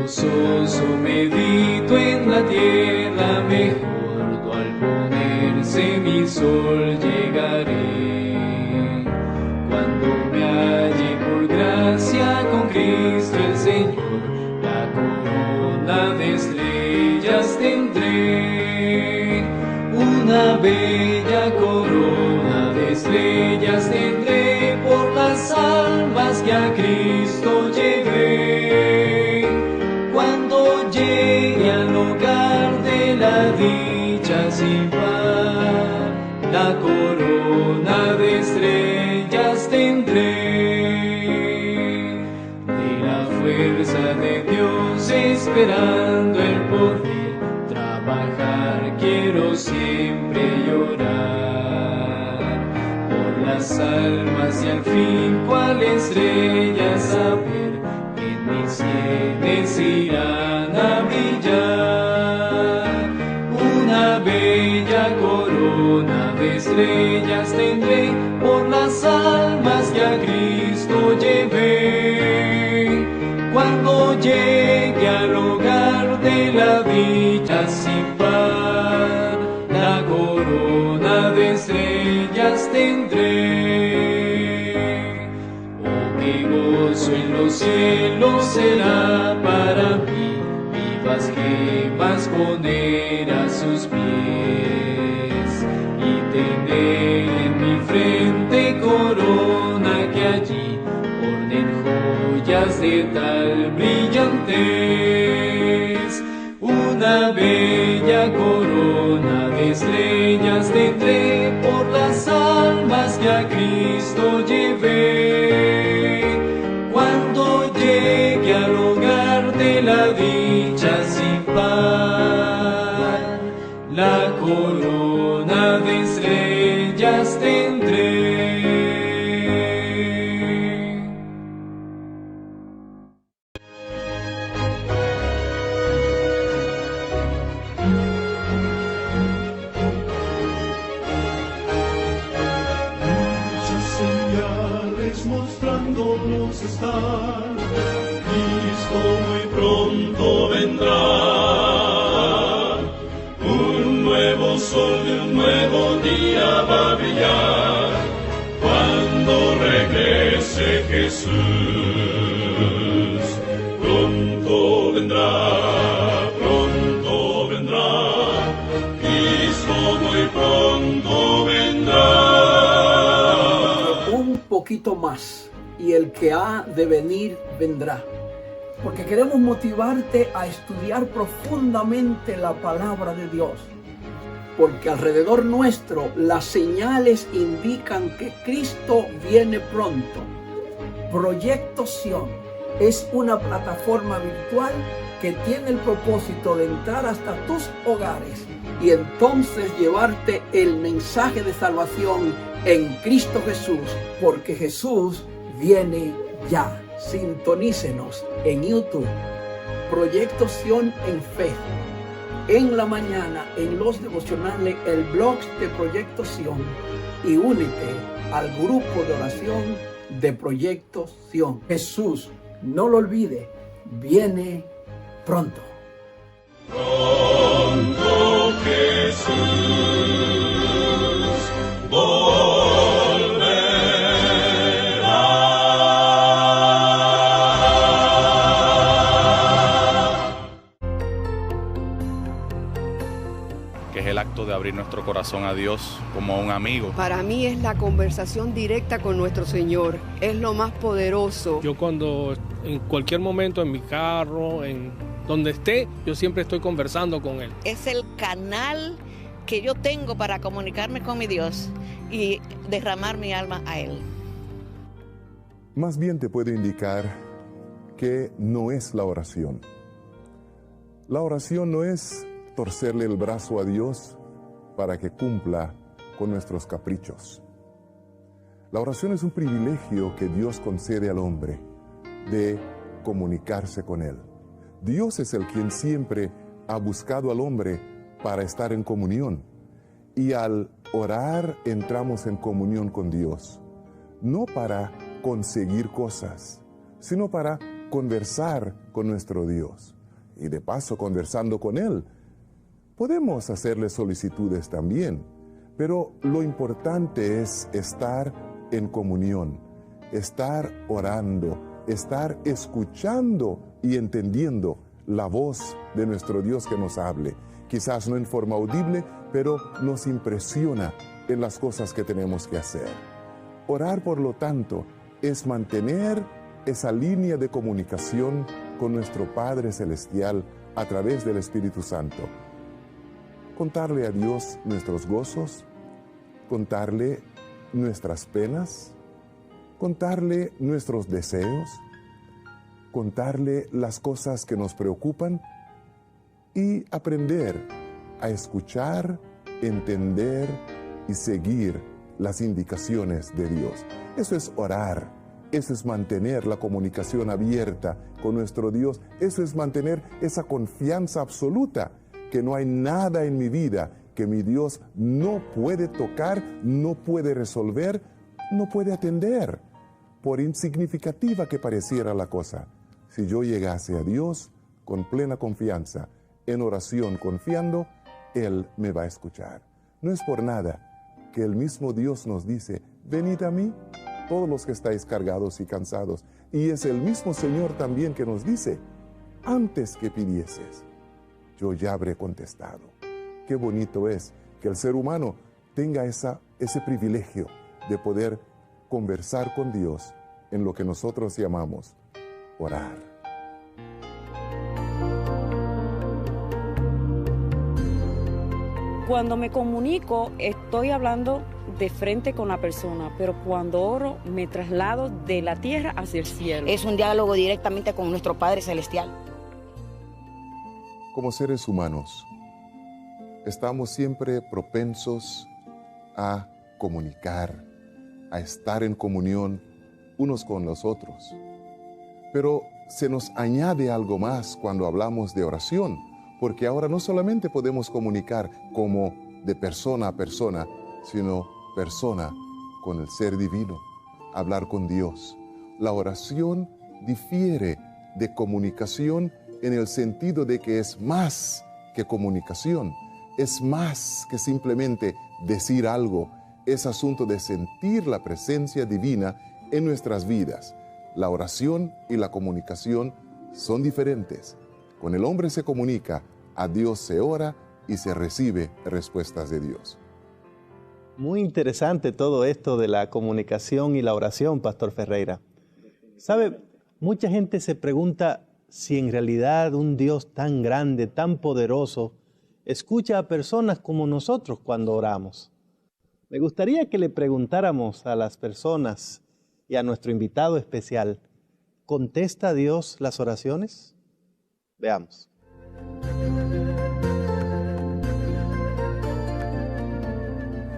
gozoso medito en la tierra, mejor al ponerse mi sol llegaré. Cuando me halle por gracia con Cristo el Señor, la corona de estrellas tendré. Una bella corona de estrellas tendré por las almas que a Cristo llevé. Cuando llegue al hogar de la dicha sin par, la corona de estrellas tendré. De la fuerza de Dios esperando el poder trabajar, quiero siempre llorar por las almas y al fin cual estrella saber que en mis sienes irán a brillar. Una bella corona de estrellas tendré por las almas que a Cristo llevé. Cuando llegue al hogar de la dicha sin par, la corona de estrellas tendré. Oh, qué gozo en los cielos será para mí, vivas gemas poner a sus pies y tener en mi frente corona que allí ornen joyas de tal brillantez. Una bella corona de estrellas tendré por las almas que a Cristo llevé. Cuando llegue al hogar de la dicha sin par, la corona de estrellas tendré. Mostrándonos estar, Cristo muy pronto vendrá. Un nuevo sol de un nuevo día va a brillar cuando regrese Jesús. Pronto vendrá, Cristo muy pronto vendrá. Un poquito más. Y el que ha de venir vendrá. Porque queremos motivarte a estudiar profundamente la palabra de Dios. Porque alrededor nuestro las señales indican que Cristo viene pronto. Proyecto Sion es una plataforma virtual que tiene el propósito de entrar hasta tus hogares y entonces llevarte el mensaje de salvación en Cristo Jesús. Porque Jesús viene ya. Sintonícenos en YouTube, Proyecto Sion en Facebook, en la mañana en los devocionales, el blog de Proyecto Sion, y únete al grupo de oración de Proyecto Sion. Jesús, no lo olvide, viene pronto. Pronto Jesús volverá. Que es el acto de abrir nuestro corazón a Dios como un amigo. Para mí es la conversación directa con nuestro Señor, es lo más poderoso. Yo cuando en cualquier momento en mi carro, en donde esté, yo siempre estoy conversando con Él. Es el canal que yo tengo para comunicarme con mi Dios y derramar mi alma a Él. Más bien te puedo indicar que no es la oración. La oración no es torcerle el brazo a Dios para que cumpla con nuestros caprichos. La oración es un privilegio que Dios concede al hombre de comunicarse con Él. Dios es el quien siempre ha buscado al hombre para estar en comunión. Y al orar entramos en comunión con Dios, no para conseguir cosas, sino para conversar con nuestro Dios. Y de paso, conversando con Él, podemos hacerle solicitudes también. Pero lo importante es estar en comunión, estar orando, estar escuchando y entendiendo la voz de nuestro Dios que nos hable. Quizás no en forma audible, pero nos impresiona en las cosas que tenemos que hacer. Orar, por lo tanto, es mantener esa línea de comunicación con nuestro Padre Celestial a través del Espíritu Santo. Contarle a Dios nuestros gozos, contarle nuestras penas, contarle nuestros deseos, contarle las cosas que nos preocupan y aprender a escuchar, entender y seguir las indicaciones de Dios. Eso es orar, eso es mantener la comunicación abierta con nuestro Dios, eso es mantener esa confianza absoluta que no hay nada en mi vida que mi Dios no puede tocar, no puede resolver, no puede atender, por insignificativa que pareciera la cosa. Si yo llegase a Dios con plena confianza, en oración confiando, Él me va a escuchar. No es por nada que el mismo Dios nos dice, venid a mí, todos los que estáis cargados y cansados. Y es el mismo Señor también que nos dice, antes que pidieses, yo ya habré contestado. Qué bonito es que el ser humano tenga ese privilegio de poder conversar con Dios en lo que nosotros llamamos orar. Cuando me comunico, estoy hablando de frente con la persona, pero cuando oro, me traslado de la tierra hacia el cielo. Es un diálogo directamente con nuestro Padre Celestial. Como seres humanos, estamos siempre propensos a comunicar, a estar en comunión unos con los otros. Pero se nos añade algo más cuando hablamos de oración, porque ahora no solamente podemos comunicar como de persona a persona, sino persona con el ser divino, hablar con Dios. La oración difiere de comunicación en el sentido de que es más que comunicación, es más que simplemente decir algo, es asunto de sentir la presencia divina en nuestras vidas. La oración y la comunicación son diferentes. Con el hombre se comunica, a Dios se ora y se recibe respuestas de Dios. Muy interesante todo esto de la comunicación y la oración, Pastor Ferreira. ¿Sabe? Mucha gente se pregunta si en realidad un Dios tan grande, tan poderoso, escucha a personas como nosotros cuando oramos. Me gustaría que le preguntáramos a las personas y a nuestro invitado especial, ¿contesta Dios las oraciones? Veamos.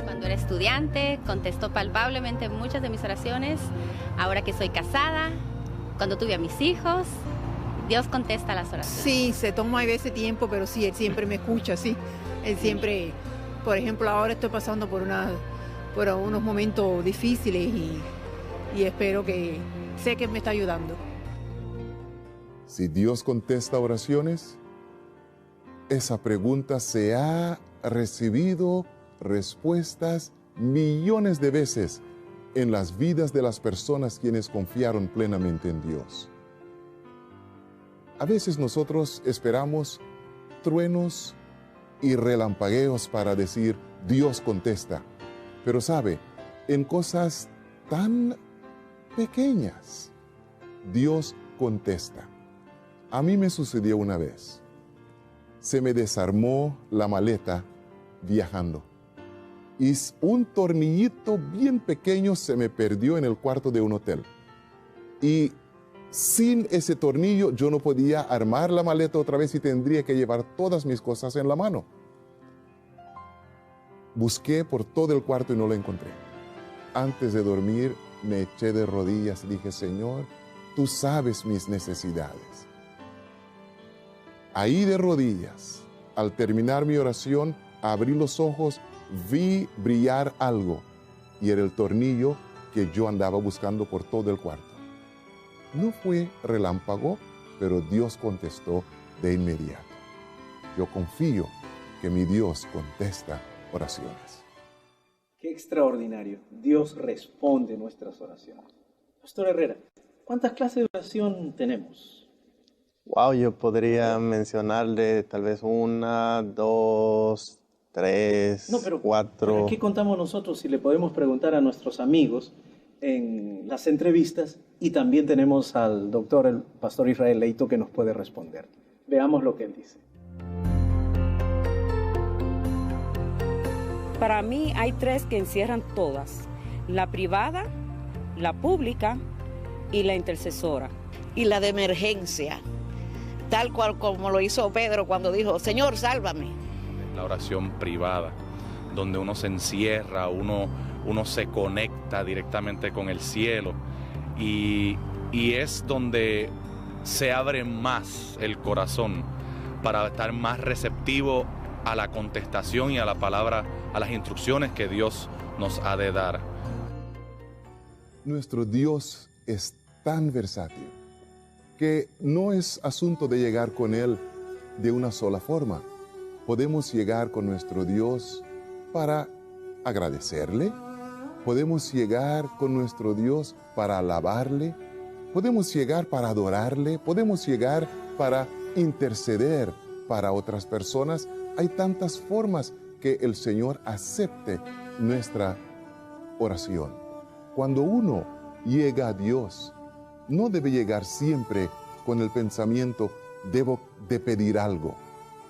Cuando era estudiante, contestó palpablemente muchas de mis oraciones. Ahora que soy casada, cuando tuve a mis hijos, Dios contesta las oraciones. Sí, se toma a veces tiempo, pero sí, Él siempre me escucha, sí. Él siempre, por ejemplo, ahora estoy pasando por unos momentos difíciles y espero sé que me está ayudando. Si Dios contesta oraciones, esa pregunta se ha recibido respuestas millones de veces en las vidas de las personas quienes confiaron plenamente en Dios. A veces nosotros esperamos truenos y relampagueos para decir Dios contesta, pero sabe, en cosas tan pequeñas, Dios contesta. A mí me sucedió una vez. Se me desarmó la maleta viajando. Y un tornillito bien pequeño se me perdió en el cuarto de un hotel. Y sin ese tornillo yo no podía armar la maleta otra vez y tendría que llevar todas mis cosas en la mano. Busqué por todo el cuarto y no lo encontré. Antes de dormir me eché de rodillas y dije, Señor, tú sabes mis necesidades. Ahí de rodillas, al terminar mi oración, abrí los ojos, vi brillar algo y era el tornillo que yo andaba buscando por todo el cuarto. No fue relámpago, pero Dios contestó de inmediato. Yo confío que mi Dios contesta oraciones. Qué extraordinario. Dios responde nuestras oraciones. Pastor Herrera, ¿cuántas clases de oración tenemos? Wow, yo podría mencionarle tal vez 1, 2, 3, 4. ¿Para qué contamos nosotros si le podemos preguntar a nuestros amigos en las entrevistas? Y también tenemos al doctor, el pastor Israel Leito, que nos puede responder. Veamos lo que él dice. Para mí hay 3 que encierran todas: la privada, la pública y la intercesora. Y la de emergencia, tal cual como lo hizo Pedro cuando dijo, Señor, sálvame. La oración privada, donde uno se encierra, uno se conecta directamente con el cielo y es donde se abre más el corazón para estar más receptivo a la contestación y a la palabra, a las instrucciones que Dios nos ha de dar. Nuestro Dios es tan versátil que no es asunto de llegar con Él de una sola forma. Podemos llegar con nuestro Dios para agradecerle, podemos llegar con nuestro Dios para alabarle, podemos llegar para adorarle, podemos llegar para interceder para otras personas. Hay tantas formas que el Señor acepte nuestra oración. Cuando uno llega a Dios, no debe llegar siempre con el pensamiento, debo de pedir algo.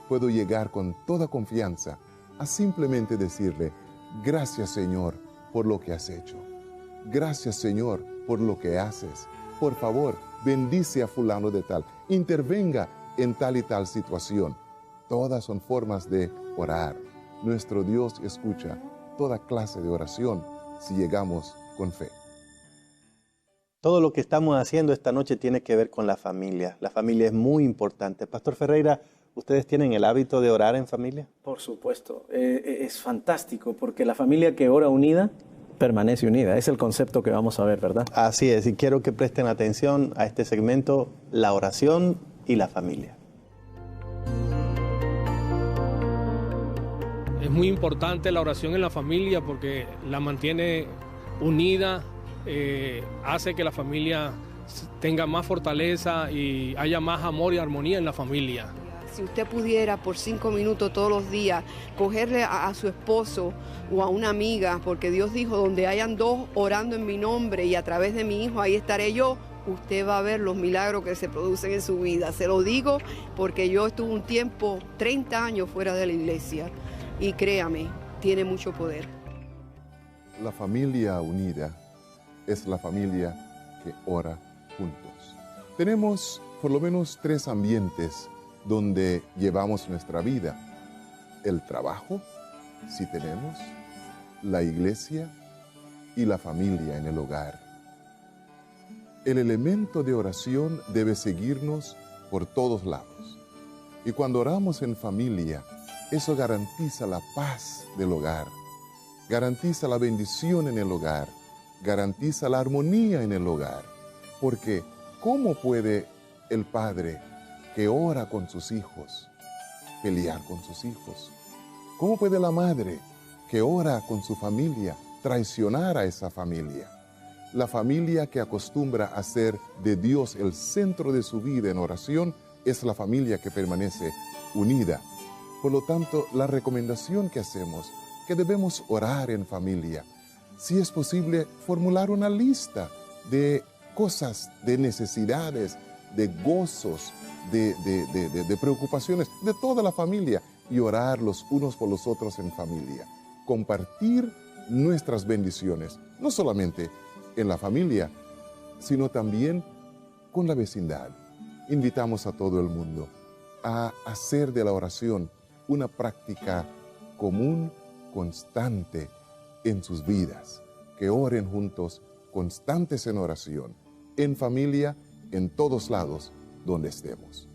Puedo llegar con toda confianza a simplemente decirle, gracias Señor por lo que has hecho. Gracias Señor por lo que haces. Por favor, bendice a fulano de tal. Intervenga en tal y tal situación. Todas son formas de orar. Nuestro Dios escucha toda clase de oración si llegamos con fe. Todo lo que estamos haciendo esta noche tiene que ver con la familia. La familia es muy importante. Pastor Ferreira, ¿ustedes tienen el hábito de orar en familia? Por supuesto. Es fantástico porque la familia que ora unida permanece unida. Es el concepto que vamos a ver, ¿verdad? Así es, y quiero que presten atención a este segmento, la oración y la familia. Es muy importante la oración en la familia porque la mantiene unida, hace que la familia tenga más fortaleza y haya más amor y armonía en la familia. Si usted pudiera por 5 minutos todos los días cogerle a su esposo o a una amiga, porque Dios dijo, donde hayan 2 orando en mi nombre y a través de mi hijo, ahí estaré yo, usted va a ver los milagros que se producen en su vida. Se lo digo porque yo estuve un tiempo, 30 años fuera de la iglesia, y créame, tiene mucho poder. La familia unida es la familia que ora juntos. Tenemos por lo menos 3 ambientes donde llevamos nuestra vida. El trabajo, si tenemos, la iglesia y la familia en el hogar. El elemento de oración debe seguirnos por todos lados. Y cuando oramos en familia, eso garantiza la paz del hogar, garantiza la bendición en el hogar, garantiza la armonía en el hogar. Porque, ¿cómo puede el padre que ora con sus hijos pelear con sus hijos? ¿Cómo puede la madre que ora con su familia traicionar a esa familia? La familia que acostumbra a ser de Dios el centro de su vida en oración es la familia que permanece unida. Por lo tanto, la recomendación que hacemos, que debemos orar en familia, si es posible, formular una lista de cosas, de necesidades, de gozos, de preocupaciones de toda la familia y orar los unos por los otros en familia. Compartir nuestras bendiciones, no solamente en la familia, sino también con la vecindad. Invitamos a todo el mundo a hacer de la oración una práctica común, constante en sus vidas. Que oren juntos, constantes en oración, en familia, en todos lados donde estemos.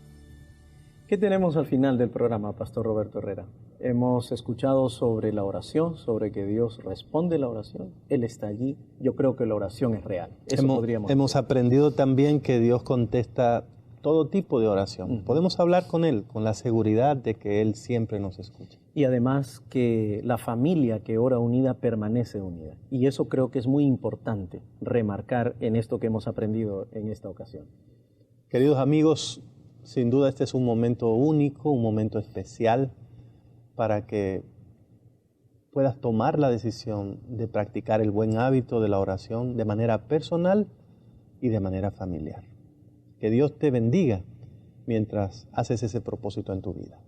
¿Qué tenemos al final del programa, Pastor Roberto Herrera? Hemos escuchado sobre la oración, sobre que Dios responde la oración. Él está allí. Yo creo que la oración es real. Eso hemos aprendido también que Dios contesta todo tipo de oración. Podemos hablar con Él con la seguridad de que Él siempre nos escucha. Y además que la familia que ora unida permanece unida. Y eso creo que es muy importante remarcar en esto que hemos aprendido en esta ocasión. Queridos amigos, sin duda este es un momento único, un momento especial para que puedas tomar la decisión de practicar el buen hábito de la oración de manera personal y de manera familiar. Que Dios te bendiga mientras haces ese propósito en tu vida.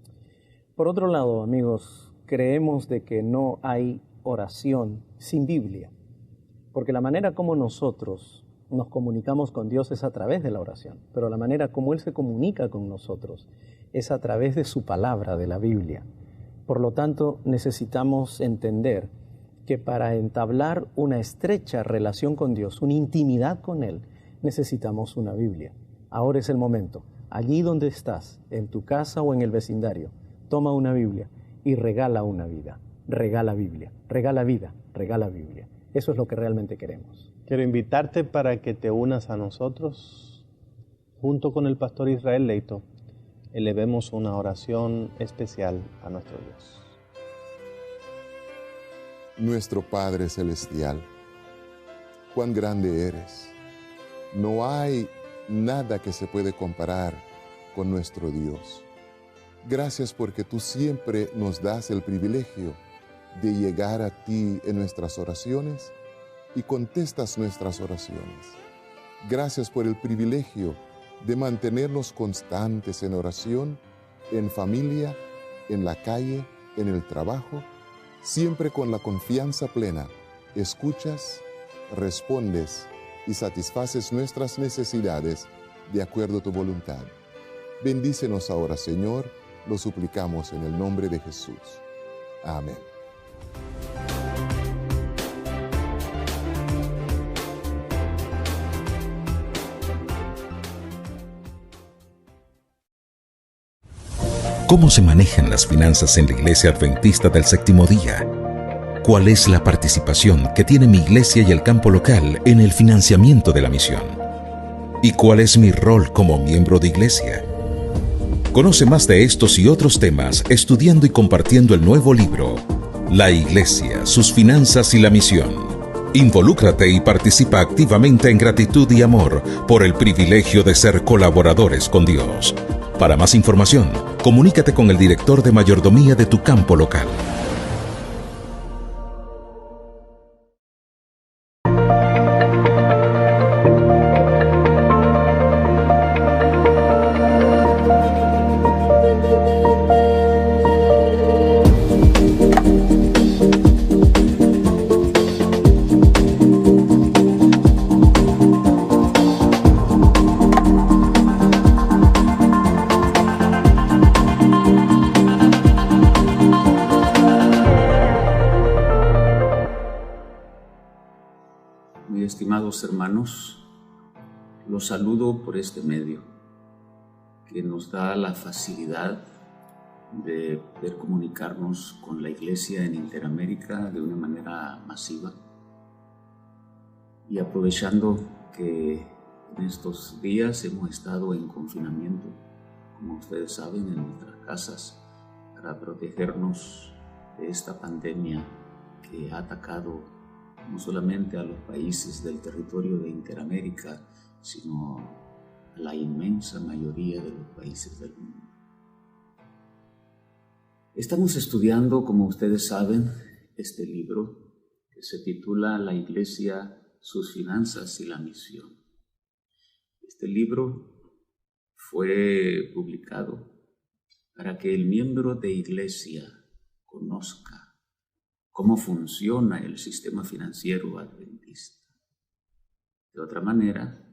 Por otro lado, amigos, creemos de que no hay oración sin Biblia, porque la manera como nosotros nos comunicamos con Dios es a través de la oración, pero la manera como Él se comunica con nosotros es a través de su palabra, de la Biblia. Por lo tanto, necesitamos entender que para entablar una estrecha relación con Dios, una intimidad con Él, necesitamos una Biblia. Ahora es el momento. Allí donde estás, en tu casa o en el vecindario, toma una Biblia y regala una vida. Regala Biblia, regala vida, regala Biblia. Eso es lo que realmente queremos. Quiero invitarte para que te unas a nosotros, junto con el pastor Israel Leito. Elevemos una oración especial a nuestro Dios. Nuestro Padre Celestial, cuán grande eres. No hay nada que se puede comparar con nuestro Dios. Gracias porque tú siempre nos das el privilegio de llegar a ti en nuestras oraciones y contestas nuestras oraciones. Gracias por el privilegio de mantenernos constantes en oración, en familia, en la calle, en el trabajo, siempre con la confianza plena. Escuchas, respondes y satisfaces nuestras necesidades de acuerdo a tu voluntad. Bendícenos ahora, Señor, lo suplicamos en el nombre de Jesús. Amén. ¿Cómo se manejan las finanzas en la Iglesia Adventista del Séptimo Día? ¿Cuál es la participación que tiene mi iglesia y el campo local en el financiamiento de la misión? ¿Y cuál es mi rol como miembro de iglesia? Conoce más de estos y otros temas estudiando y compartiendo el nuevo libro, La Iglesia, sus finanzas y la misión. Involúcrate y participa activamente en gratitud y amor por el privilegio de ser colaboradores con Dios. Para más información, comunícate con el director de mayordomía de tu campo local. Estimados hermanos, los saludo por este medio que nos da la facilidad de poder comunicarnos con la Iglesia en Interamérica de una manera masiva, y aprovechando que en estos días hemos estado en confinamiento, como ustedes saben, en nuestras casas para protegernos de esta pandemia que ha atacado no solamente a los países del territorio de Interamérica, sino a la inmensa mayoría de los países del mundo. Estamos estudiando, como ustedes saben, este libro que se titula La Iglesia, sus finanzas y la misión. Este libro fue publicado para que el miembro de iglesia conozca cómo funciona el sistema financiero adventista. De otra manera,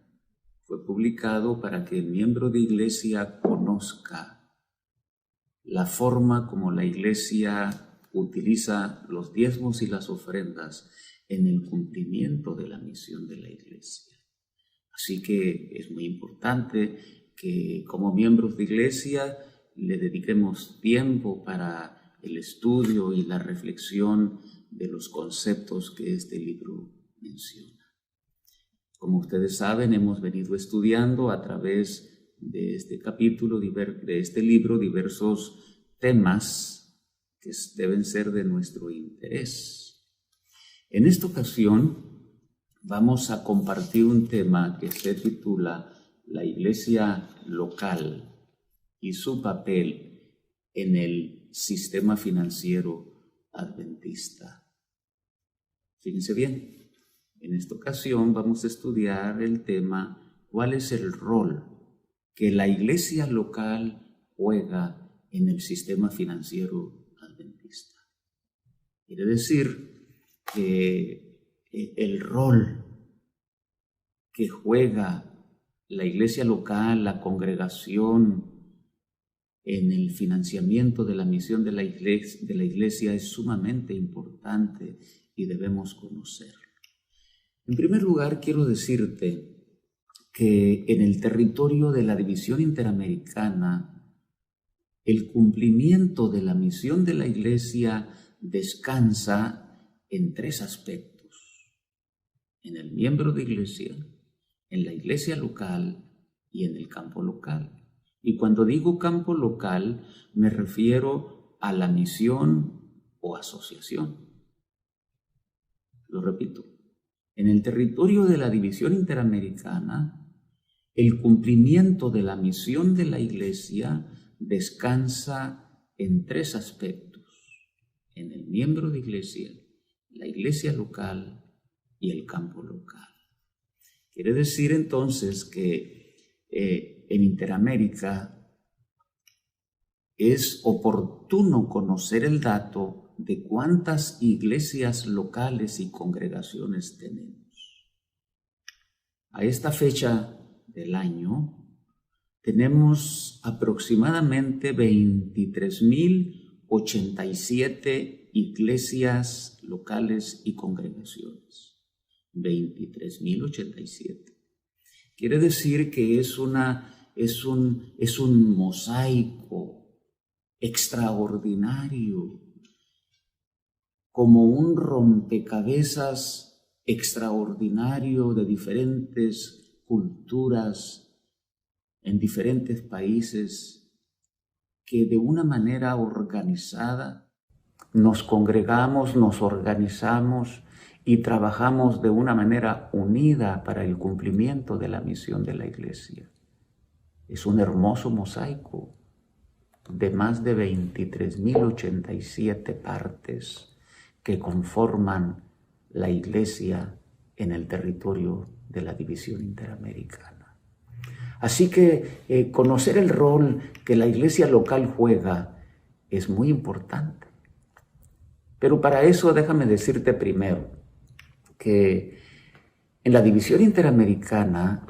fue publicado para que el miembro de iglesia conozca la forma como la iglesia utiliza los diezmos y las ofrendas en el cumplimiento de la misión de la iglesia. Así que es muy importante que como miembros de iglesia le dediquemos tiempo para el estudio y la reflexión de los conceptos que este libro menciona. Como ustedes saben, hemos venido estudiando a través de este capítulo, de este libro, diversos temas que deben ser de nuestro interés. En esta ocasión vamos a compartir un tema que se titula La iglesia local y su papel en el sistema financiero adventista. Fíjense bien, en esta ocasión vamos a estudiar el tema ¿cuál es el rol que la iglesia local juega en el sistema financiero adventista? Quiere decir que el rol que juega la iglesia local, la congregación, en el financiamiento de la misión de la iglesia es sumamente importante y debemos conocerlo. En primer lugar, quiero decirte que en el territorio de la División Interamericana, el cumplimiento de la misión de la iglesia descansa en tres aspectos: en el miembro de iglesia, en la iglesia local y en el campo local. Y cuando digo campo local, me refiero a la misión o asociación. Lo repito, en el territorio de la División Interamericana, el cumplimiento de la misión de la iglesia descansa en tres aspectos: en el miembro de iglesia, la iglesia local y el campo local. Quiere decir entonces que en Interamérica es oportuno conocer el dato de cuántas iglesias locales y congregaciones tenemos. A esta fecha del año tenemos aproximadamente 23,087 iglesias locales y congregaciones. 23,087. Quiere decir que es un mosaico extraordinario, como un rompecabezas extraordinario de diferentes culturas en diferentes países, que de una manera organizada nos congregamos, nos organizamos y trabajamos de una manera unida para el cumplimiento de la misión de la iglesia. Es un hermoso mosaico de más de 23,087 partes que conforman la iglesia en el territorio de la División Interamericana. Así que conocer el rol que la iglesia local juega es muy importante. Pero para eso déjame decirte primero que en la División Interamericana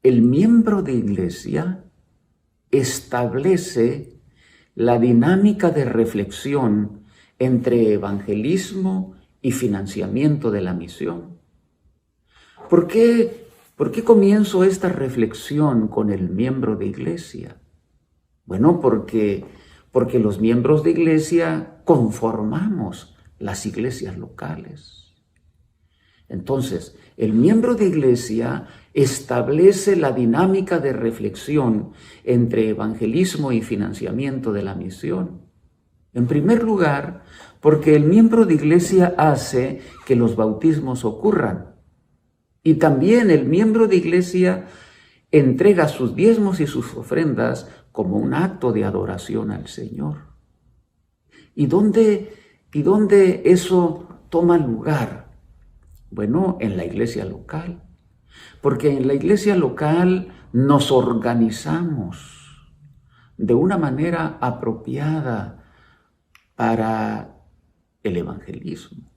el miembro de iglesia establece la dinámica de reflexión entre evangelismo y financiamiento de la misión. ¿Por qué comienzo esta reflexión con el miembro de iglesia? Bueno, porque los miembros de iglesia conformamos las iglesias locales. Entonces, el miembro de iglesia establece la dinámica de reflexión entre evangelismo y financiamiento de la misión. En primer lugar, porque el miembro de iglesia hace que los bautismos ocurran. Y también el miembro de iglesia entrega sus diezmos y sus ofrendas como un acto de adoración al Señor. ¿Y dónde eso toma lugar? Bueno, en la iglesia local. Porque en la iglesia local nos organizamos de una manera apropiada para el evangelismo.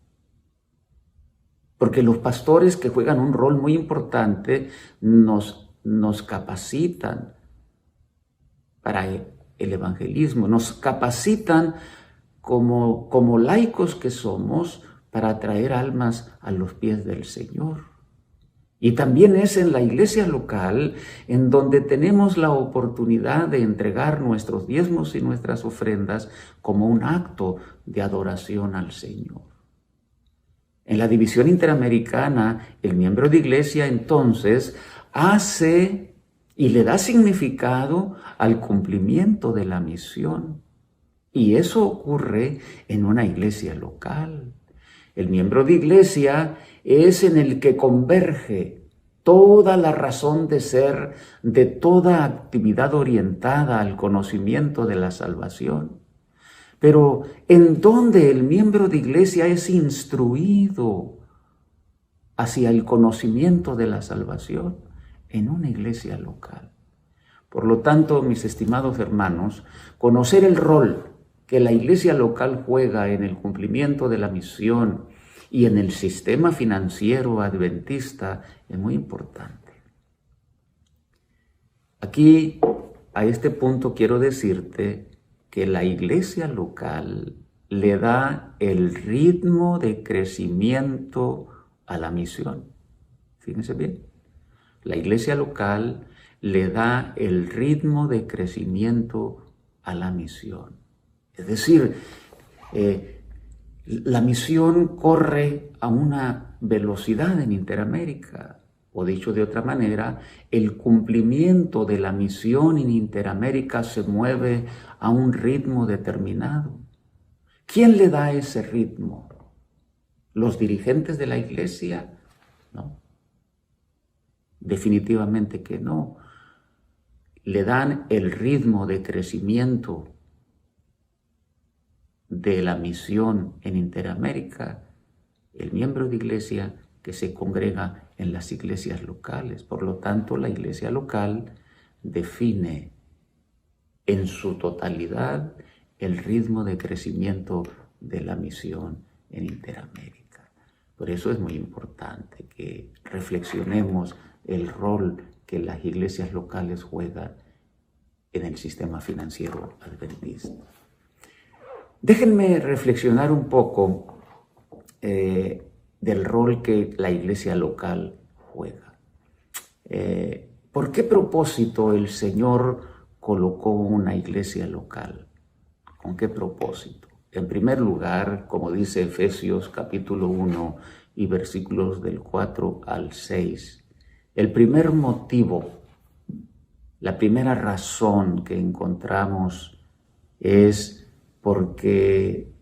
Porque los pastores, que juegan un rol muy importante, nos capacitan para el evangelismo, nos capacitan como laicos que somos para traer almas a los pies del Señor. Y también es en la iglesia local en donde tenemos la oportunidad de entregar nuestros diezmos y nuestras ofrendas como un acto de adoración al Señor. En la división interamericana, el miembro de iglesia entonces hace y le da significado al cumplimiento de la misión. Y eso ocurre en una iglesia local. El miembro de iglesia es en el que converge toda la razón de ser de toda actividad orientada al conocimiento de la salvación. Pero en donde el miembro de iglesia es instruido hacia el conocimiento de la salvación, en una iglesia local. Por lo tanto, mis estimados hermanos, conocer el rol que la iglesia local juega en el cumplimiento de la misión y en el sistema financiero adventista es muy importante. Aquí, a este punto, quiero decirte que la iglesia local le da el ritmo de crecimiento a la misión. Fíjense bien. La iglesia local le da el ritmo de crecimiento a la misión. Es decir, la misión corre a una velocidad en Interamérica. O dicho de otra manera, el cumplimiento de la misión en Interamérica se mueve a un ritmo determinado. ¿Quién le da ese ritmo? ¿Los dirigentes de la iglesia? No. Definitivamente que no. Le dan el ritmo de crecimiento de la misión en Interamérica el miembro de iglesia que se congrega en las iglesias locales. Por lo tanto, la iglesia local define en su totalidad el ritmo de crecimiento de la misión en Interamérica. Por eso es muy importante que reflexionemos el rol que las iglesias locales juegan en el sistema financiero adventista. Déjenme reflexionar un poco del rol que la iglesia local juega. ¿Por qué propósito el Señor colocó una iglesia local? ¿Con qué propósito? En primer lugar, como dice Efesios capítulo 1 y versículos del 4 al 6, el primer motivo, la primera razón que encontramos es porque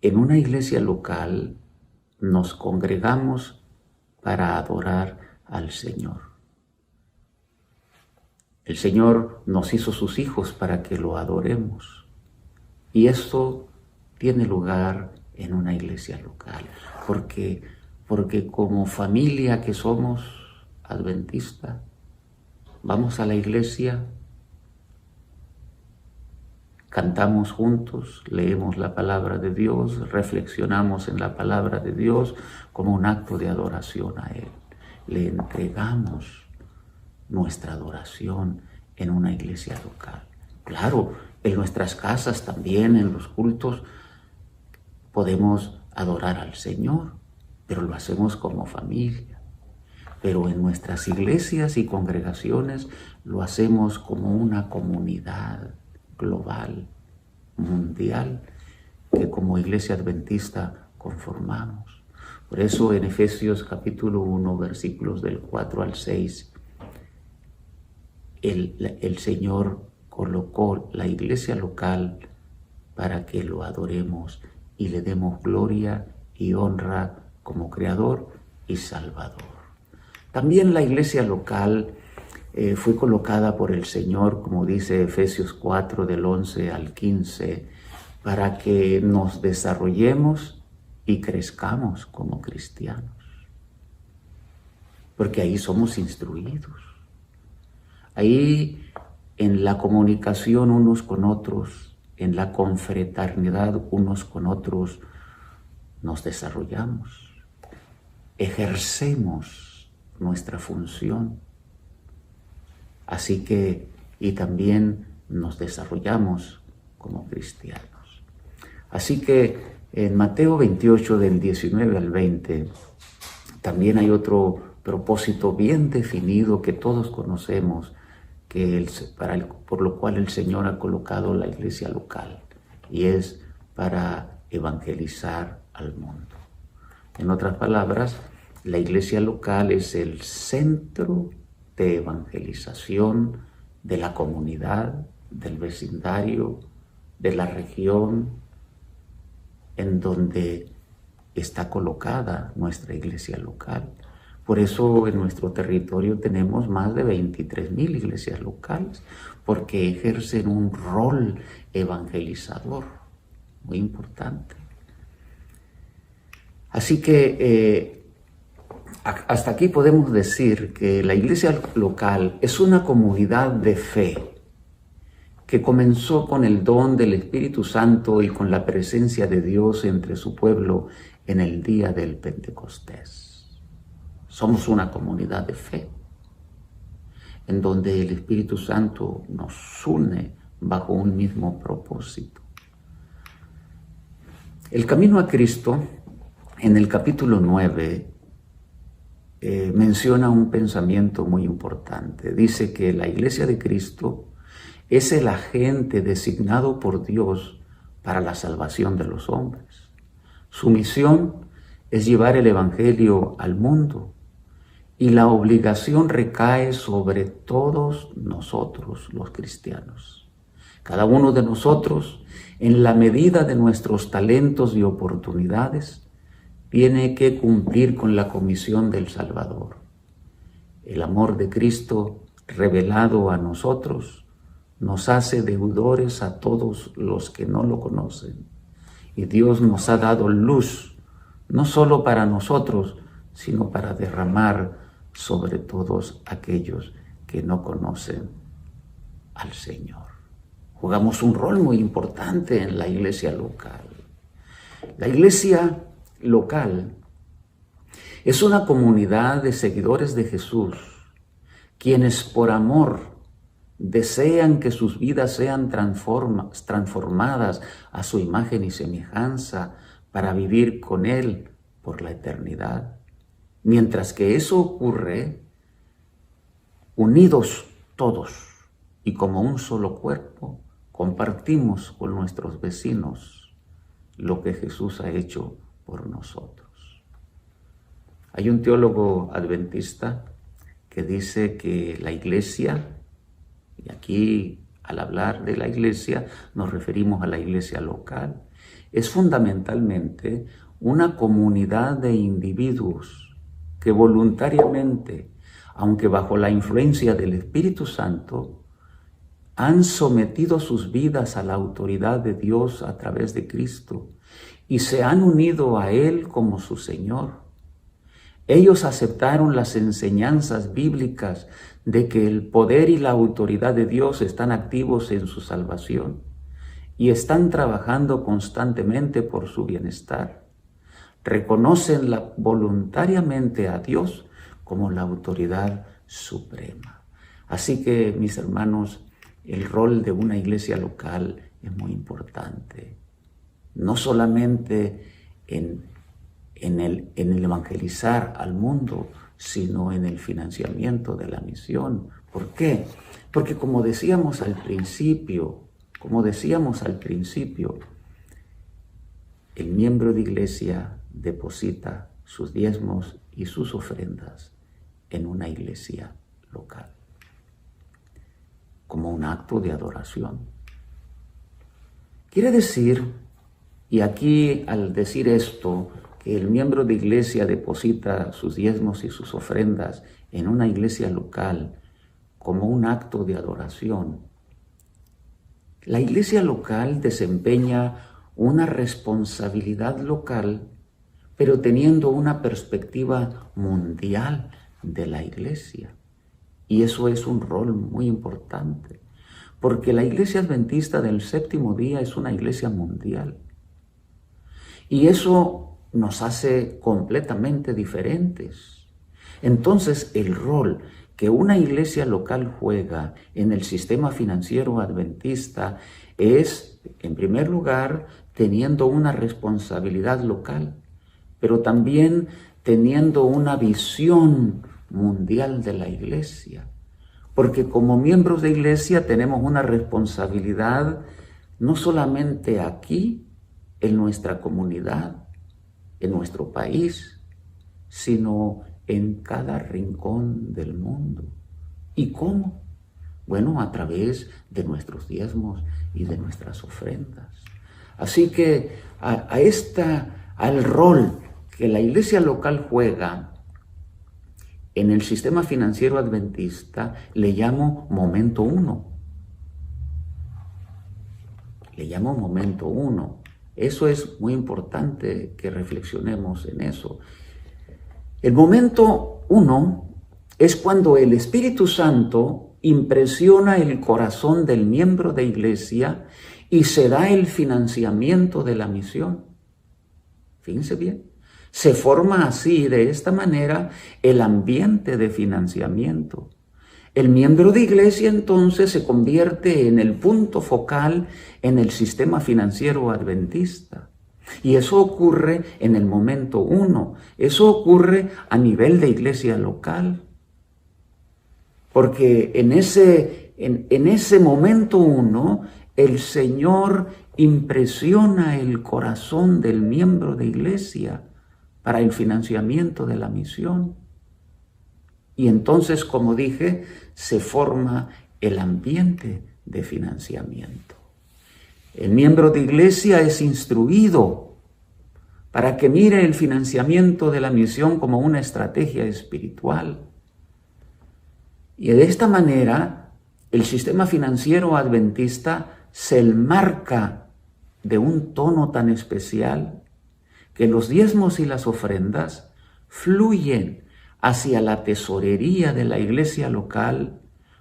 en una iglesia local nos congregamos para adorar al Señor. El Señor nos hizo sus hijos para que lo adoremos. Y esto tiene lugar en una iglesia local. Porque como familia que somos adventista, vamos a la iglesia, cantamos juntos, leemos la palabra de Dios, reflexionamos en la palabra de Dios como un acto de adoración a Él. Le entregamos nuestra adoración en una iglesia local. Claro, en nuestras casas también, en los cultos, podemos adorar al Señor, pero lo hacemos como familia. Pero en nuestras iglesias y congregaciones lo hacemos como una comunidad global, mundial, que como iglesia adventista conformamos. Por eso en Efesios capítulo 1, versículos del 4 al 6, el Señor colocó la iglesia local para que lo adoremos y le demos gloria y honra como Creador y Salvador. También la iglesia local fue colocada por el Señor, como dice Efesios 4, del 11 al 15, para que nos desarrollemos y crezcamos como cristianos. Porque ahí somos instruidos. Ahí en la comunicación unos con otros, en la confraternidad unos con otros, nos desarrollamos, ejercemos nuestra función. Así que, y también nos desarrollamos como cristianos. Así que en Mateo 28, del 19 al 20, también hay otro propósito bien definido que todos conocemos, por lo cual el Señor ha colocado la iglesia local, y es para evangelizar al mundo. En otras palabras, la iglesia local es el centro de evangelización de la comunidad, del vecindario, de la región en donde está colocada nuestra iglesia local. Por eso en nuestro territorio tenemos más de 23,000 iglesias locales, porque ejercen un rol evangelizador muy importante. Así que hasta aquí podemos decir que la iglesia local es una comunidad de fe que comenzó con el don del Espíritu Santo y con la presencia de Dios entre su pueblo en el día del Pentecostés. Somos una comunidad de fe, en donde el Espíritu Santo nos une bajo un mismo propósito. El camino a Cristo, en el capítulo 9, menciona un pensamiento muy importante. Dice que la iglesia de Cristo es el agente designado por Dios para la salvación de los hombres. Su misión es llevar el evangelio al mundo, y la obligación recae sobre todos nosotros, los cristianos. Cada uno de nosotros, en la medida de nuestros talentos y oportunidades, tiene que cumplir con la comisión del Salvador. El amor de Cristo revelado a nosotros nos hace deudores a todos los que no lo conocen. Y Dios nos ha dado luz, no solo para nosotros, sino para derramar sobre todos aquellos que no conocen al Señor. Jugamos un rol muy importante en la iglesia local. La iglesia local es una comunidad de seguidores de Jesús, quienes por amor desean que sus vidas sean transformadas a su imagen y semejanza para vivir con Él por la eternidad. Mientras que eso ocurre, unidos todos y como un solo cuerpo, compartimos con nuestros vecinos lo que Jesús ha hecho por nosotros. Hay un teólogo adventista que dice que la iglesia, y aquí al hablar de la iglesia nos referimos a la iglesia local, es fundamentalmente una comunidad de individuos que voluntariamente, aunque bajo la influencia del Espíritu Santo, han sometido sus vidas a la autoridad de Dios a través de Cristo y se han unido a Él como su Señor. Ellos aceptaron las enseñanzas bíblicas de que el poder y la autoridad de Dios están activos en su salvación y están trabajando constantemente por su bienestar. Reconocen voluntariamente a Dios como la autoridad suprema. Así que, mis hermanos, el rol de una iglesia local es muy importante. No solamente en el evangelizar al mundo, sino en el financiamiento de la misión. ¿Por qué? Porque como decíamos al principio, el miembro de iglesia deposita sus diezmos y sus ofrendas en una iglesia local, como un acto de adoración. Quiere decir, y aquí al decir esto, que el miembro de iglesia deposita sus diezmos y sus ofrendas en una iglesia local como un acto de adoración, la iglesia local desempeña una responsabilidad local, pero teniendo una perspectiva mundial de la iglesia. Y eso es un rol muy importante, porque la iglesia adventista del séptimo día es una iglesia mundial. Y eso nos hace completamente diferentes. Entonces, el rol que una iglesia local juega en el sistema financiero adventista es, en primer lugar, teniendo una responsabilidad local, pero también teniendo una visión mundial de la iglesia. Porque como miembros de iglesia tenemos una responsabilidad no solamente aquí, en nuestra comunidad, en nuestro país, sino en cada rincón del mundo. ¿Y cómo? Bueno, a través de nuestros diezmos y de nuestras ofrendas. Así que al rol que la iglesia local juega en el sistema financiero adventista, le llamo momento 1. Le llamo momento 1. Eso es muy importante que reflexionemos en eso. El momento 1 es cuando el Espíritu Santo impresiona el corazón del miembro de iglesia y se da el financiamiento de la misión. Fíjense bien. Se forma así, de esta manera, el ambiente de financiamiento. El miembro de iglesia entonces se convierte en el punto focal en el sistema financiero adventista. Y eso ocurre en el momento 1. Eso ocurre a nivel de iglesia local. Porque en ese momento 1, el Señor impresiona el corazón del miembro de iglesia para el financiamiento de la misión. Y entonces, como dije, se forma el ambiente de financiamiento. El miembro de iglesia es instruido para que mire el financiamiento de la misión como una estrategia espiritual. Y de esta manera, el sistema financiero adventista se enmarca de un tono tan especial que los diezmos y las ofrendas fluyen hacia la tesorería de la iglesia local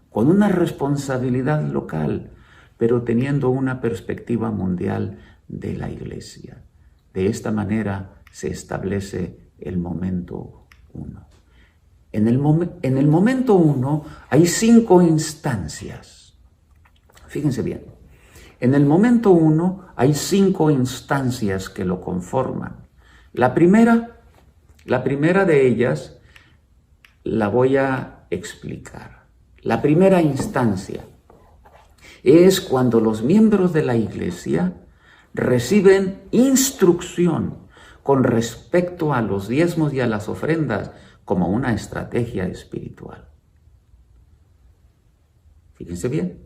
con una responsabilidad local, pero teniendo una perspectiva mundial de la iglesia. De esta manera se establece el momento 1. En el momento 1 hay 5 instancias. Fíjense bien. En el momento 1 hay 5 instancias que lo conforman. La primera de ellas la voy a explicar. La primera instancia es cuando los miembros de la iglesia reciben instrucción con respecto a los diezmos y a las ofrendas como una estrategia espiritual. Fíjense bien.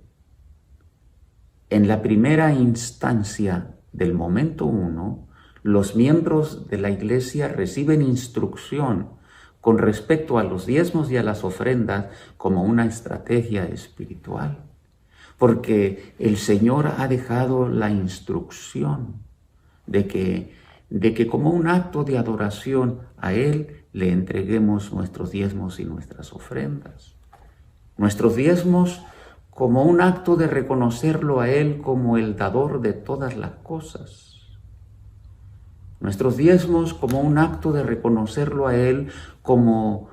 En la primera instancia del momento 1, los miembros de la iglesia reciben instrucción con respecto a los diezmos y a las ofrendas como una estrategia espiritual. Porque el Señor ha dejado la instrucción de que como un acto de adoración a Él le entreguemos nuestros diezmos y nuestras ofrendas. Nuestros diezmos como un acto de reconocerlo a Él como el dador de todas las cosas. Nuestros diezmos como un acto de reconocerlo a Él como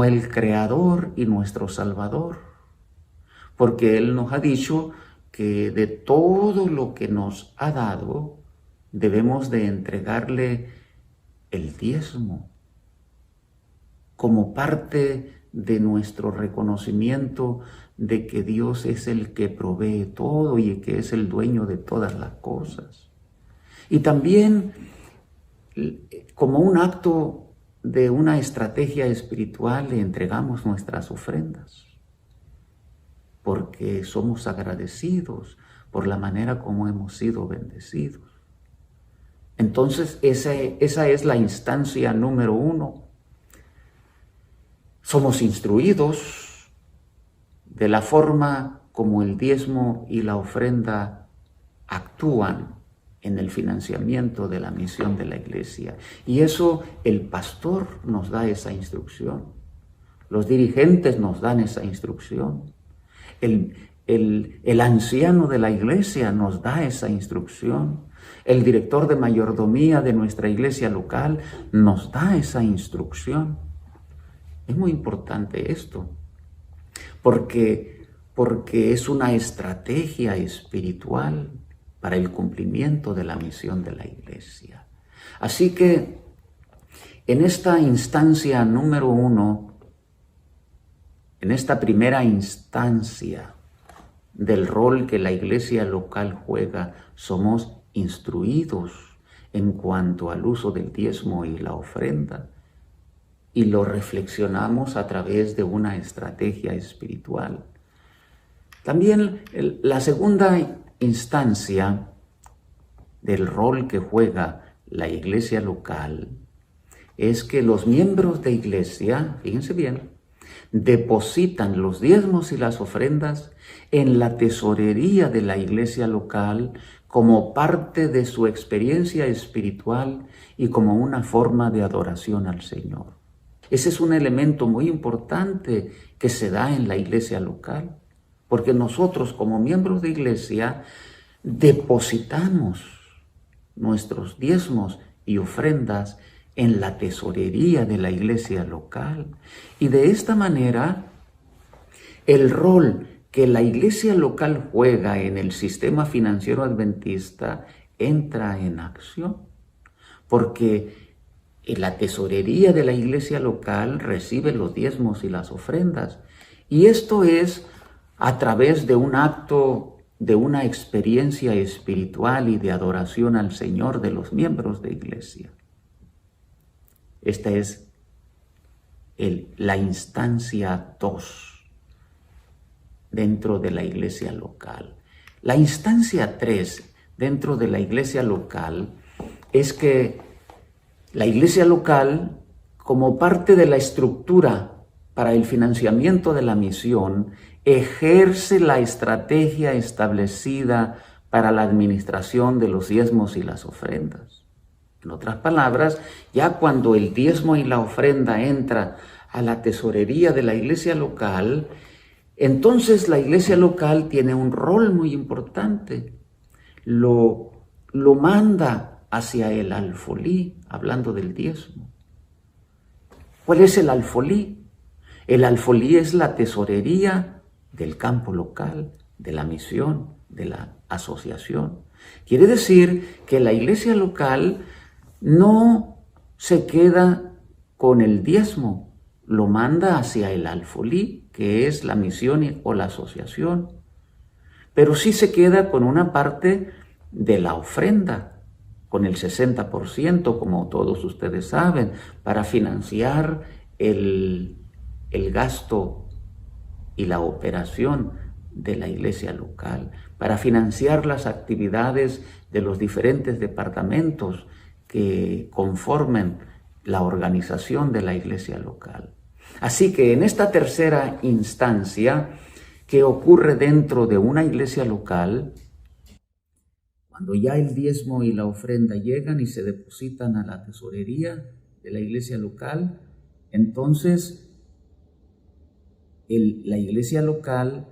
el Creador y nuestro Salvador. Porque Él nos ha dicho que de todo lo que nos ha dado, debemos de entregarle el diezmo como parte de nuestro reconocimiento de que Dios es el que provee todo y que es el dueño de todas las cosas. Y también como un acto de una estrategia espiritual le entregamos nuestras ofrendas, porque somos agradecidos por la manera como hemos sido bendecidos. Entonces, esa es la instancia número 1. Somos instruidos de la forma como el diezmo y la ofrenda actúan en el financiamiento de la misión de la iglesia. Y eso el pastor nos da esa instrucción. Los dirigentes nos dan esa instrucción. El anciano de la iglesia nos da esa instrucción. El director de mayordomía de nuestra iglesia local nos da esa instrucción. Es muy importante esto, porque es una estrategia espiritual para el cumplimiento de la misión de la iglesia. Así que en esta instancia número 1, en esta primera instancia del rol que la iglesia local juega, somos instruidos en cuanto al uso del diezmo y la ofrenda, y lo reflexionamos a través de una estrategia espiritual. También la segunda instancia del rol que juega la iglesia local es que los miembros de iglesia, fíjense bien, depositan los diezmos y las ofrendas en la tesorería de la iglesia local como parte de su experiencia espiritual y como una forma de adoración al Señor. Ese es un elemento muy importante que se da en la iglesia local, porque nosotros como miembros de iglesia depositamos nuestros diezmos y ofrendas en la tesorería de la iglesia local. Y de esta manera, el rol que la iglesia local juega en el sistema financiero adventista entra en acción, porque la tesorería de la iglesia local recibe los diezmos y las ofrendas, y esto es a través de un acto, de una experiencia espiritual y de adoración al Señor de los miembros de iglesia. Esta es la instancia 2 dentro de la iglesia local. La instancia 3 dentro de la iglesia local es que la iglesia local, como parte de la estructura para el financiamiento de la misión, ejerce la estrategia establecida para la administración de los diezmos y las ofrendas. En otras palabras, ya cuando el diezmo y la ofrenda entra a la tesorería de la iglesia local, entonces la iglesia local tiene un rol muy importante. Lo manda hacia el alfolí, hablando del diezmo. ¿Cuál es el alfolí? El alfolí es la tesorería del campo local, de la misión, de la asociación. Quiere decir que la iglesia local no se queda con el diezmo, lo manda hacia el alfolí, que es la misión o la asociación, pero sí se queda con una parte de la ofrenda, con el 60%, como todos ustedes saben, para financiar el gasto y la operación de la iglesia local, para financiar las actividades de los diferentes departamentos que conformen la organización de la iglesia local. Así que en esta tercera instancia que ocurre dentro de una iglesia local, cuando ya el diezmo y la ofrenda llegan y se depositan a la tesorería de la iglesia local, entonces la iglesia local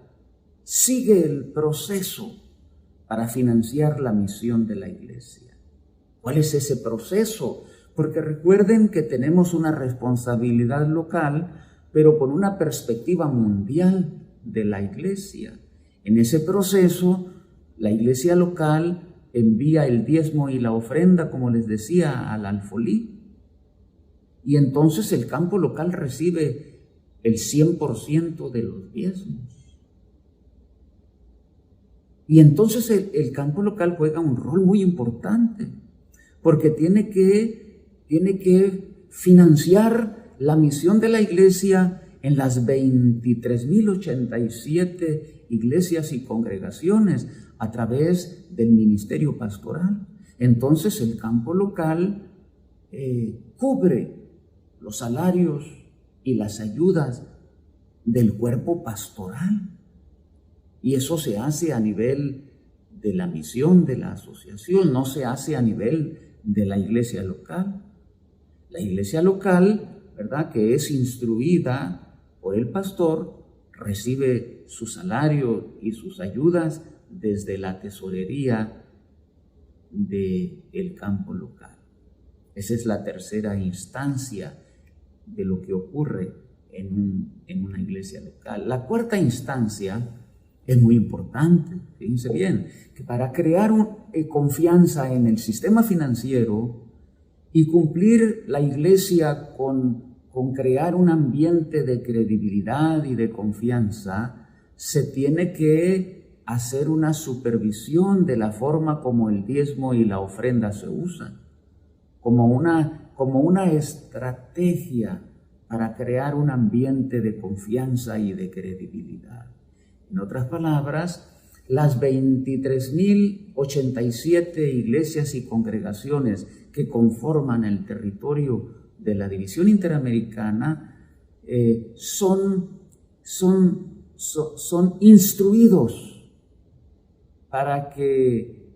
sigue el proceso para financiar la misión de la iglesia. ¿Cuál es ese proceso? Porque recuerden que tenemos una responsabilidad local, pero con una perspectiva mundial de la iglesia. En ese proceso, la iglesia local envía el diezmo y la ofrenda, como les decía, al alfolí. Y entonces el campo local recibe el 100% de los diezmos. Y entonces el campo local juega un rol muy importante, porque tiene que financiar la misión de la iglesia en las 23.087 iglesias y congregaciones a través del ministerio pastoral. Entonces el campo local cubre los salarios y las ayudas del cuerpo pastoral. Y eso se hace a nivel de la misión de la asociación, no se hace a nivel de la iglesia local. La iglesia local, ¿verdad?, que es instruida por el pastor, recibe su salario y sus ayudas desde la tesorería del campo local. Esa es la tercera instancia de lo que ocurre en una iglesia local. La cuarta instancia es muy importante, fíjense bien, que para crear confianza en el sistema financiero y cumplir la iglesia con con crear un ambiente de credibilidad y de confianza, se tiene que hacer una supervisión de la forma como el diezmo y la ofrenda se usan, como una estrategia para crear un ambiente de confianza y de credibilidad. En otras palabras, las 23.087 iglesias y congregaciones que conforman el territorio de la División Interamericana son instruidos para que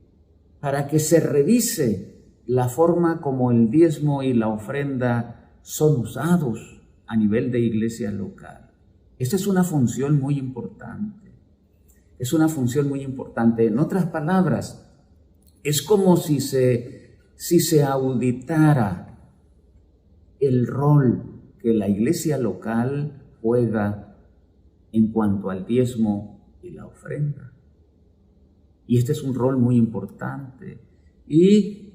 se revise la forma como el diezmo y la ofrenda son usados a nivel de iglesia local. Esta es una función muy importante. Es una función muy importante. En otras palabras, es como si se auditara el rol que la iglesia local juega en cuanto al diezmo y la ofrenda. Y este es un rol muy importante. Y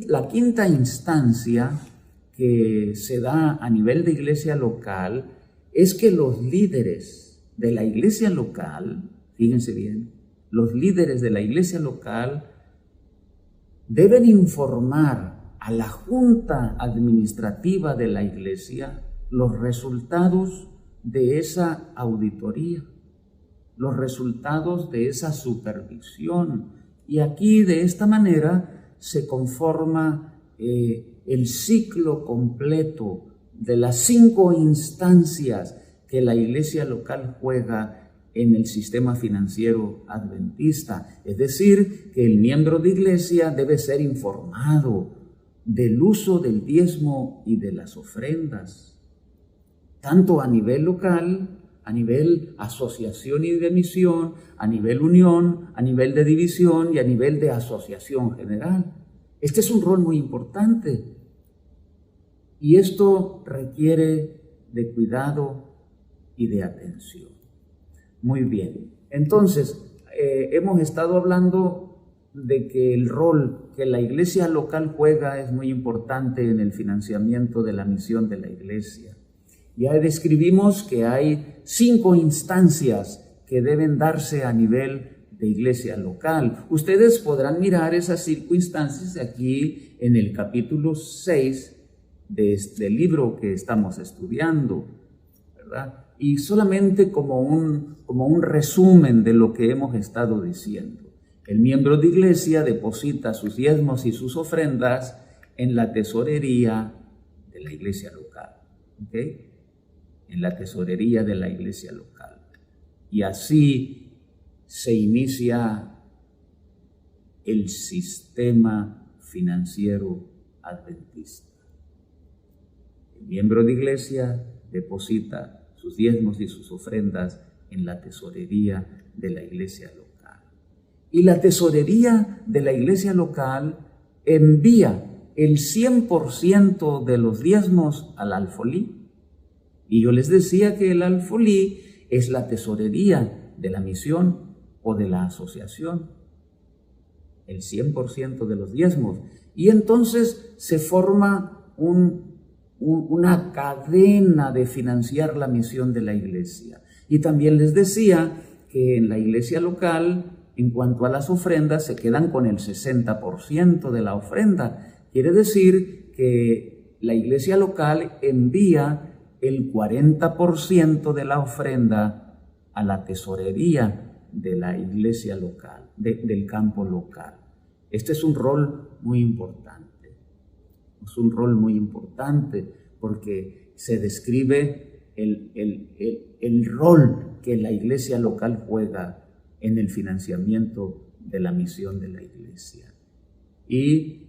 la quinta instancia que se da a nivel de iglesia local es que los líderes de la iglesia local, fíjense bien, los líderes de la iglesia local deben informar a la junta administrativa de la iglesia los resultados de esa auditoría, los resultados de esa supervisión. Y aquí de esta manera se conforma el ciclo completo de las 5 instancias que la iglesia local juega en el sistema financiero adventista. Es decir, que el miembro de iglesia debe ser informado del uso del diezmo y de las ofrendas, tanto a nivel local, a nivel asociación y de misión, a nivel unión, a nivel de división y a nivel de asociación general. Este es un rol muy importante y esto requiere de cuidado y de atención. Muy bien, entonces hemos estado hablando de que el rol que la iglesia local juega es muy importante en el financiamiento de la misión de la iglesia. Ya describimos que hay 5 instancias que deben darse a nivel de iglesia local. Ustedes podrán mirar esas 5 instancias aquí en el capítulo 6 de este libro que estamos estudiando, ¿verdad? Y solamente como un resumen de lo que hemos estado diciendo. El miembro de iglesia deposita sus diezmos y sus ofrendas en la tesorería de la iglesia local, ¿ok? En la tesorería de la iglesia local. Y así se inicia el sistema financiero adventista. El miembro de iglesia deposita sus diezmos y sus ofrendas en la tesorería de la iglesia local. Y la tesorería de la iglesia local envía el 100% de los diezmos al alfolí. Y yo les decía que el alfolí es la tesorería de la misión o de la asociación. El 100% de los diezmos. Y entonces se forma una cadena de financiar la misión de la iglesia. Y también les decía que en la iglesia local, en cuanto a las ofrendas, se quedan con el 60% de la ofrenda. Quiere decir que la iglesia local envía el 40% de la ofrenda a la tesorería de la iglesia local, del campo local. Este es un rol muy importante. Es un rol muy importante porque se describe el rol que la iglesia local juega en el financiamiento de la misión de la iglesia. Y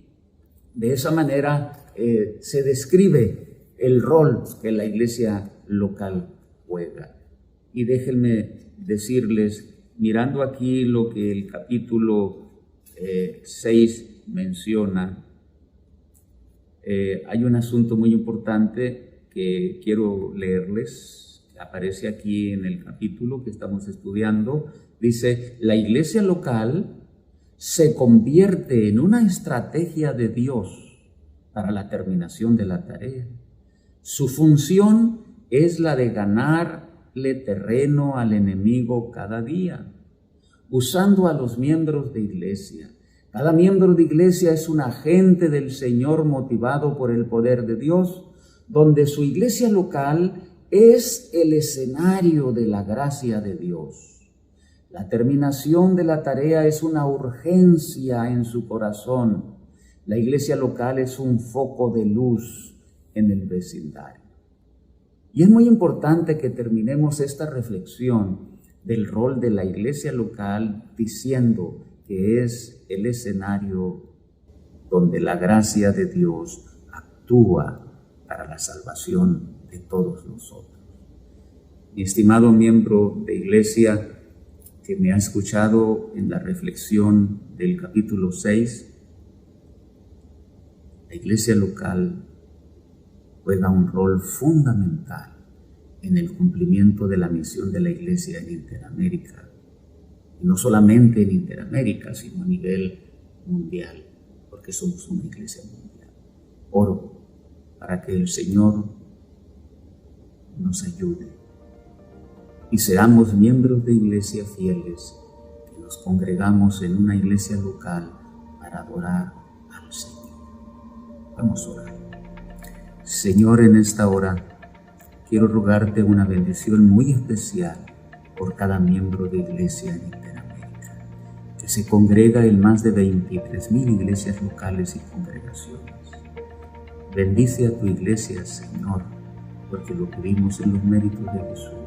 de esa manera se describe el rol que la iglesia local juega. Y déjenme decirles, mirando aquí lo que el capítulo 6 menciona, hay un asunto muy importante que quiero leerles, que aparece aquí en el capítulo que estamos estudiando. Dice, la iglesia local se convierte en una estrategia de Dios para la terminación de la tarea. Su función es la de ganarle terreno al enemigo cada día, usando a los miembros de iglesia. Cada miembro de iglesia es un agente del Señor motivado por el poder de Dios, donde su iglesia local es el escenario de la gracia de Dios. La terminación de la tarea es una urgencia en su corazón. La iglesia local es un foco de luz en el vecindario. Y es muy importante que terminemos esta reflexión del rol de la iglesia local diciendo que es el escenario donde la gracia de Dios actúa para la salvación de todos nosotros. Mi estimado miembro de iglesia que me ha escuchado en la reflexión del capítulo 6, la iglesia local juega un rol fundamental en el cumplimiento de la misión de la iglesia en Interamérica. Y no solamente en Interamérica, sino a nivel mundial, porque somos una iglesia mundial. Oro para que el Señor nos ayude y seamos miembros de iglesia fieles, que nos congregamos en una iglesia local para adorar al Señor. Vamos a orar. Señor, en esta hora quiero rogarte una bendición muy especial por cada miembro de iglesia en Interamérica, que se congrega en más de 23,000 iglesias locales y congregaciones. Bendice a tu iglesia, Señor, porque lo pedimos en los méritos de Jesús.